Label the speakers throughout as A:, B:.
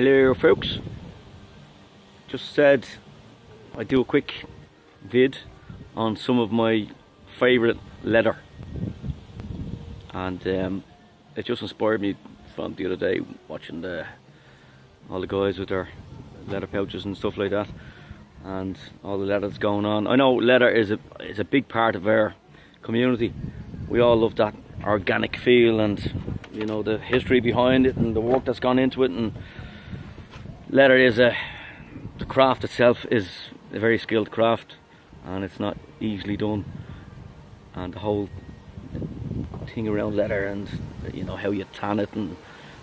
A: Hello folks, just said I'd do a quick vid on some of my favourite leather, and it just inspired me from the other day watching all the guys with their leather pouches and stuff like that, and all the leather that's going on. I know leather is a big part of our community. We all love that organic feel and, you know, the history behind it and the work that's gone into it. And leather is the craft itself is a very skilled craft, and it's not easily done. And the whole thing around leather, and you know how you tan it and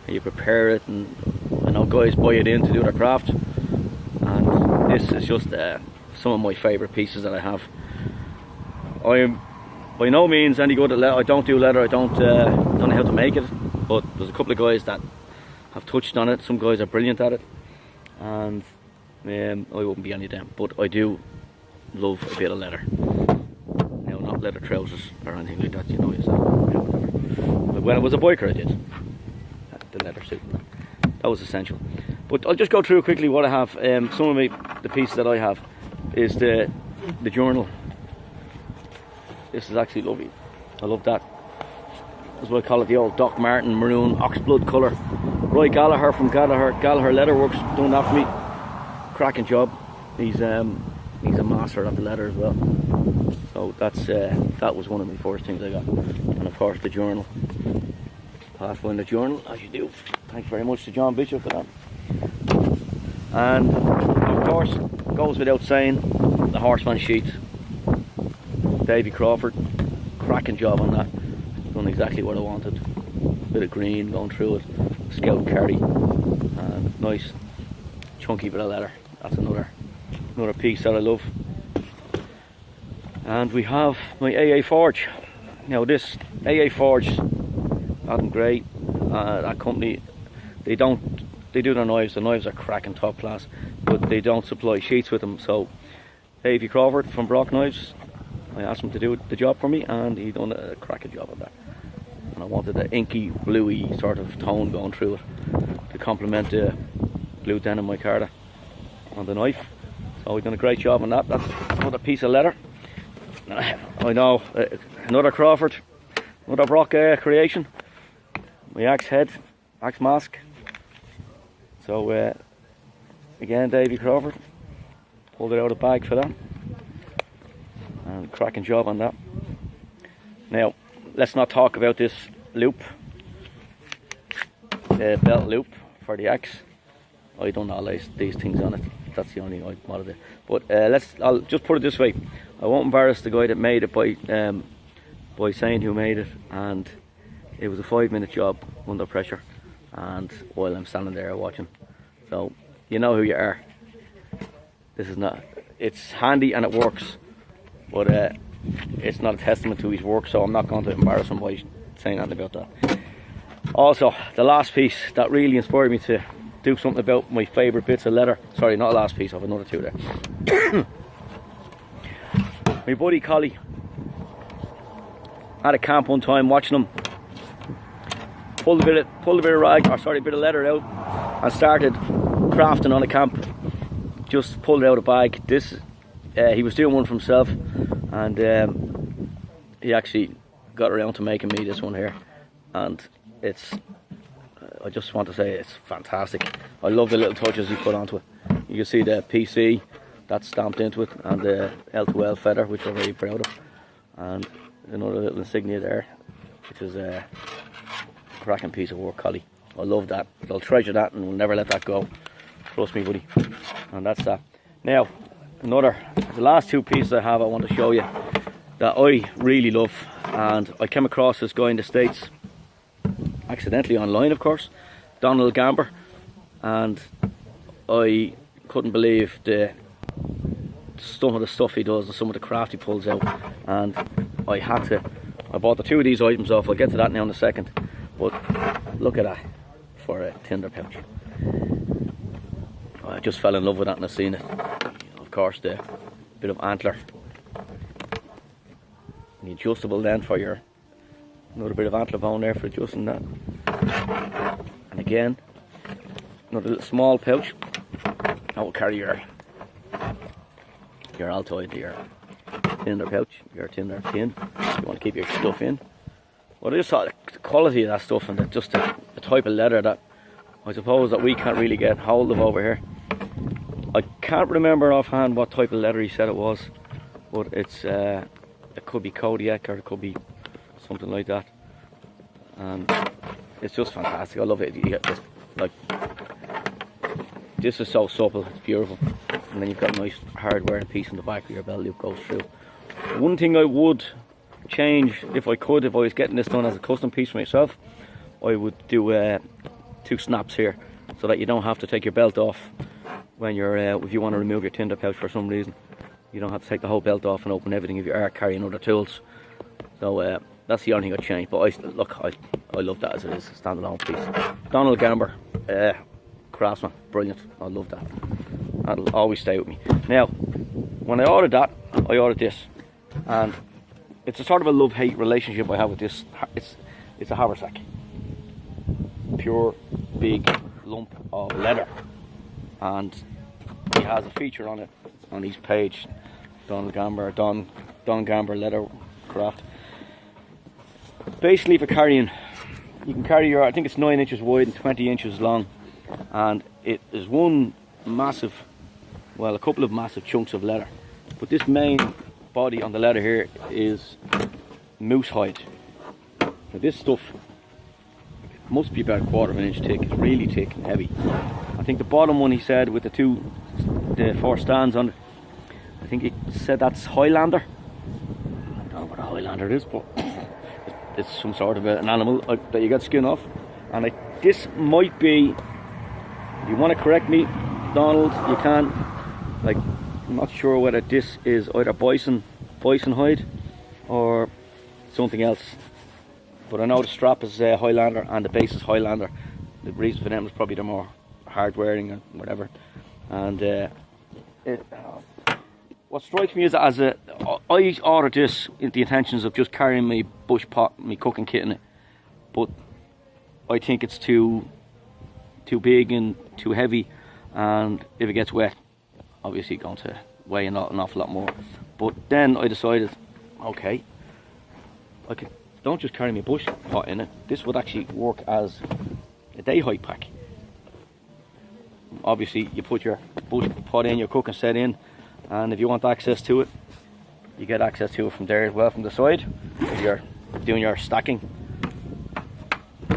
A: how you prepare it, and I know guys buy it in to do their craft. And this is just some of my favourite pieces that I have. I am by no means any good at leather. I don't do leather. I don't know how to make it, but there's a couple of guys that have touched on it. Some guys are brilliant at it, and I wouldn't be any of them. But I do love a bit of leather. Now, not leather trousers or anything like that, you know yourself. But when I was a biker, I did the leather suit. That was essential. But I'll just go through quickly what I have. Some of the pieces that I have is the journal. This is actually lovely. I love that. That's what I call it, the old Doc Martin maroon oxblood colour. Roy Gallagher from Gallagher Leatherworks doing that for me. Cracking job. He's a master at the leather as well. So that was one of my first things I got. And of course the journal. Pathfinder journal, as you do. Thanks very much to John Bishop for that. And of course, goes without saying, the horseman sheet. Davie Crawford, cracking job on that. Done exactly what I wanted. Bit of green going through it, scout carry, and nice chunky bit of leather. That's another piece that I love. And we have my AA Forge. Now this AA Forge, Adam Gray, that company, they do their knives. The knives are cracking top class, but they don't supply sheets with them. So Davie Crawford from Broc Knives, I asked him to do the job for me, and he done a cracking job of that. And I wanted an inky, bluey sort of tone going through it to complement the blue denim micarta on the knife. So he done a great job on that. That's another piece of leather. I know another Crawford, another Broc creation. My axe head, axe mask. So again, Davie Crawford pulled it out of the bag for that. And cracking job on that. Now, let's not talk about this loop, the belt loop for the axe. I don't know these things on it. That's the only I wanted it. But I'll just put it this way. I won't embarrass the guy that made it by saying who made it, and it was a 5-minute job under pressure, and while I'm standing there watching. So you know who you are. This is not. It's handy and it works. But it's not a testament to his work, so I'm not going to embarrass him by saying anything about that. Also, the last piece that really inspired me to do something about my favourite bits of leather. Sorry, not the last piece, I have another two there. My buddy Collie had a camp one time watching him. Pulled a bit of leather out and started crafting on a camp. Just pulled it out of a bag. He was doing one for himself, and he actually got around to making me this one here, and I just want to say it's fantastic. I love the little touches he put onto it. You can see the PC that's stamped into it, and the L2L feather, which I'm very proud of, and another little insignia there, which is a cracking piece of work, Collie. I love that. I'll treasure that and will never let that go. Trust me, buddy. And that's that. Now, the last two pieces I have I want to show you that I really love, and I came across this guy in the States accidentally online, of course, Donald Gamber, and I couldn't believe some of the stuff he does and some of the craft he pulls out, and I bought the two of these items off. I'll get to that now in a second, but look at that for a tinder pouch. I just fell in love with that and I seen it. Of course, the bit of antler, the adjustable then for your another bit of antler bone there for adjusting that, and again another little small pouch. That will carry your Altoid, your tinder pouch, your tinder tin. You want to keep your stuff in. Well, I just thought the quality of that stuff and just the type of leather that I suppose that we can't really get hold of over here. I can't remember offhand what type of leather he said it was, but it's it could be Kodiak or it could be something like that, and it's just fantastic. I love it. You get this, like, this is so supple, it's beautiful, and then you've got a nice hard wearing piece in the back of your belt loop goes through. One thing I would change if I could, if I was getting this done as a custom piece for myself, I would do 2 snaps here so that you don't have to take your belt off when you're if you want to remove your tinder pouch for some reason. You don't have to take the whole belt off and open everything if you are carrying other tools. So that's the only thing I'd change. But I love that as it is, a standalone piece. Donald Gamber, craftsman, brilliant. I love that. That'll always stay with me. Now, when I ordered that, I ordered this, and it's a sort of a love-hate relationship I have with this. It's a haversack, pure big lump of leather, and he has a feature on it on his page, Don Gamber Leather Craft. Basically, for carrying, you can carry your, I think it's 9 inches wide and 20 inches long, and it is one massive, well, a couple of massive chunks of leather. But this main body on the leather here is moose hide. Now this stuff must be about 1/4 inch thick. It's really thick and heavy. I think the bottom one, he said, with the 4 stands on it, I think he said that's Highlander. I don't know what a Highlander is, but it's some sort of an animal that you get skin off. And this might be, if you want to correct me, Donald, you can. Like, I'm not sure whether this is either bison hide or something else. But I know the strap is Highlander and the base is Highlander. The reason for them is probably they're more hard wearing and whatever. And what strikes me is that I ordered this in the intentions of just carrying my bush pot, my cooking kit in it. But I think it's too big and too heavy, and if it gets wet, obviously going to weigh an awful lot more. But then I decided, okay, don't just carry my bush pot in it. This would actually work as a day hike pack. Obviously, you put your bush pot in, your cooking set in, and if you want access to it, you get access to it from there as well, from the side. If you're doing your stacking,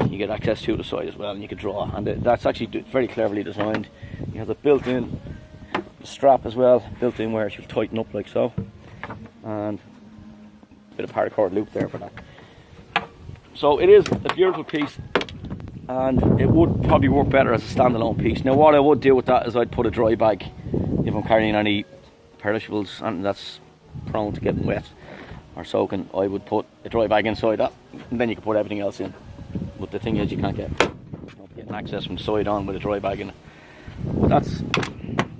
A: you get access to the side as well, and you can draw. And that's actually very cleverly designed. You have a built-in strap as well, built in where it should tighten up like so, and a bit of paracord loop there for that. So it is a beautiful piece, and it would probably work better as a standalone piece. Now what I would do with that is I'd put a dry bag if I'm carrying any perishables and that's prone to getting wet or soaking. I would put a dry bag inside that, and then you can put everything else in. But the thing is, you can't get access from the side on with a dry bag in it. But that's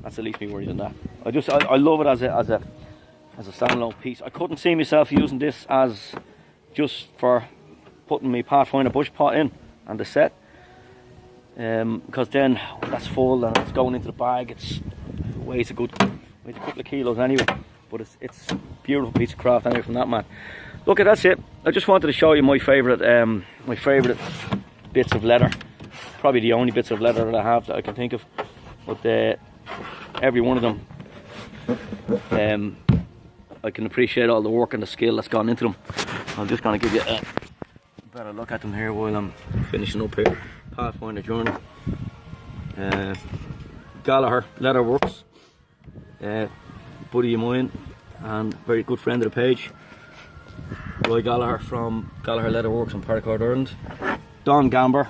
A: at least me worried on that. I love it as a standalone piece. I couldn't see myself using this as just for putting my Pathfinder bush pot in and the set, because then when that's full and it's going into the bag, it weighs a couple of kilos anyway. But it's a beautiful piece of craft anyway from that man. Look, that's it. I just wanted to show you my favourite bits of leather. Probably the only bits of leather that I have that I can think of. But every one of them, I can appreciate all the work and the skill that's gone into them. I'm just going to give you a better look at them here while I'm finishing up here. Pathfinder Journey. Gallagher Leather Works. Buddy of mine and very good friend of the page. Roy Gallagher from Gallagher Leather Works in Paracord, Ireland. Don Gamber.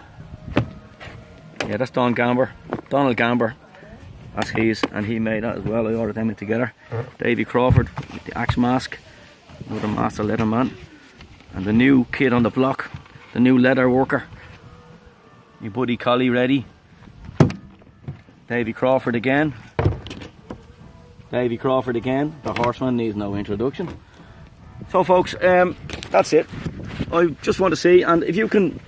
A: Yeah, that's Don Gamber. Donald Gamber. That's his, and he made that as well. I ordered them in together. Davie Crawford with the axe mask. Another master leather man. And the new kid on the block. The new leather worker. My buddy Collie ready. Davie Crawford again. Davie Crawford again. The horseman needs no introduction. So folks, that's it. I just want to see, and if you can,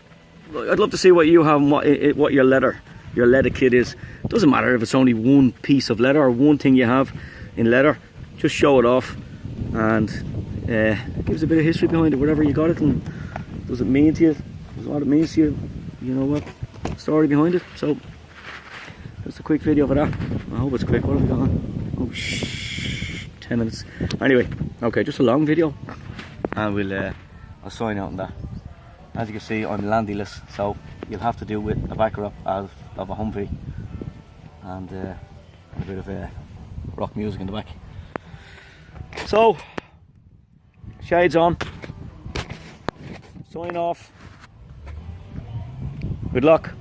A: I'd love to see what you have and what your leather your leather kit is. Doesn't matter if it's only one piece of leather or one thing you have in leather, just show it off, and it gives a bit of history behind it, whatever you got it, and does it mean to you, does what it means to you, you know what, story behind it. So just a quick video for that. I hope it's quick. What have we got on? Oh, 10 minutes. Anyway, okay, just a long video, and I'll sign out on that. As you can see, I'm landyless, so you'll have to do with a backdrop of a Humvee and a bit of rock music in the back. So, shades on, sign off, good luck.